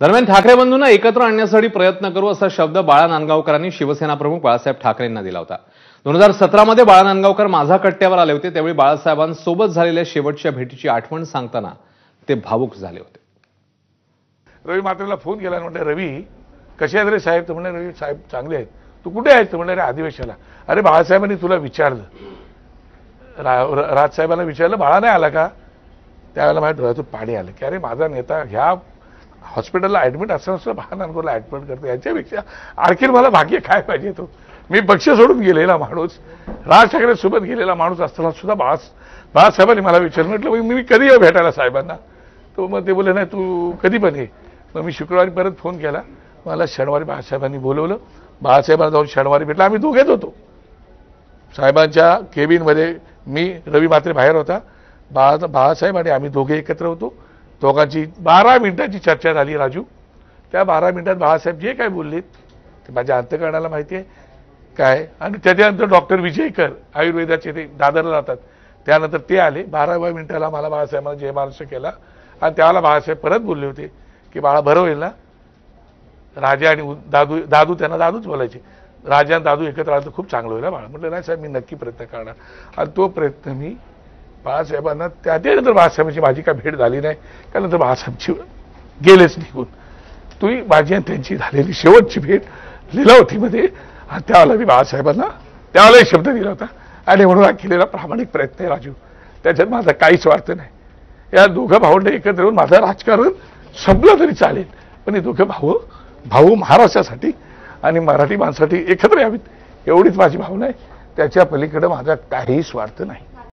दरम्यान ठाकरे बंधूंना एकत्र आणण्यासाठी प्रयत्न करू असा शब्द बाळा नांदगावकरांनी शिवसेना प्रमुख बाळासाहेब ठाकरेंना दिला होता। 2017 मध्ये बाळा नांदगावकर माझा कट्ट्यावर आले होते। त्यावेळी बाळासाहेबांसोबत झालेल्या शेवटच्या भेटीची आठवण सांगताना ते भावुक झाले होते। रवी मात्रेला फोन केला आणि म्हटलं, रवी कसे आहेत रे साहेब? तर म्हणले, रवी साहेब चांगले आहेत। तू कुठे आहेत? तर म्हणले, रे अधिवेशनाला। अरे बाळासाहेबांनी तुला विचारलं, राजसाहेबांना विचारलं, बाळा नाही आला का? त्यावेळेला माझ्या डोळ्यातून पाणी आलं की अरे माझा नेता ह्या हॉस्पिटलला ऍडमिट असताना सुद्धा बाळा नांदगावला ऍडमिट करतो, याच्यापेक्षा आणखी मला भाग्य काय पाहिजे? तो मी पक्ष सोडून गेलेला माणूस, राज ठाकरे सोबत गेलेला माणूस असताना सुद्धा बाळासाहेबांनी मला विचारलं। म्हटलं मी कधी येऊ भेटायला साहेबांना? तो मग ते बोलले, नाही तू कधी पण ये। मग मी शुक्रवारी परत फोन केला, मला शनिवारी बाळासाहेबांनी बोलवलं। बाळासाहेबांना जाऊन शनिवारी भेटला। आम्ही दोघेच होतो साहेबांच्या केबिनमध्ये, मी रवी मात्रे बाहेर होता, बाळासाहेब आणि आम्ही दोघे एकत्र होतो। दोघांची 12 मिनिटाची चर्चा झाली राजू। त्या 12 मिनिटात बाळासाहेब जे काय बोललेत ते माझ्या अंतःकरणाला माहिती आहे काय। आणि त्याच्यानंतर डॉक्टर विजयकर आयुर्वेदाचे ते दादरला जातात, त्यानंतर ते आले। 12व्या मिनिटाला मला बाळासाहेबांना जय महाराष्ट्र केला आणि त्यावेळेला बाळासाहेब परत बोलले होते की बाळा बरं होईल ना? राजा आणि दादू त्यांना दादूच बोलायचे, राजा आणि दादू एकत्र आलं तर खूप चांगलं होईल बाळा। म्हटलं नाही साहेब, मी नक्की प्रयत्न करणार। आणि तो प्रयत्न मी बाळासाहेबांना, त्यानंतर बाळासाहेबांची माझी काय भेट झाली नाही, त्यानंतर बाळासाहेबची गेलेच निघून। तुम्ही माझी आणि त्यांची झालेली शेवटची भेट लिलावतीमध्ये, आणि त्यावेळेला मी बाळासाहेबांना त्यावेळेला शब्द दिला होता आणि म्हणून हा केलेला प्रामाणिक प्रयत्न आहे राजू, त्याच्यात माझा काहीच स्वार्थ नाही। या दोघं भावंड एकत्र येऊन माझं राजकारण संपलं तरी चालेल, पण हे दोघं भाऊ महाराष्ट्रासाठी आणि मराठी माणसासाठी एकत्र यावीत एवढीच माझी भावना आहे। त्याच्या पलीकडे माझा काहीही स्वार्थ नाही।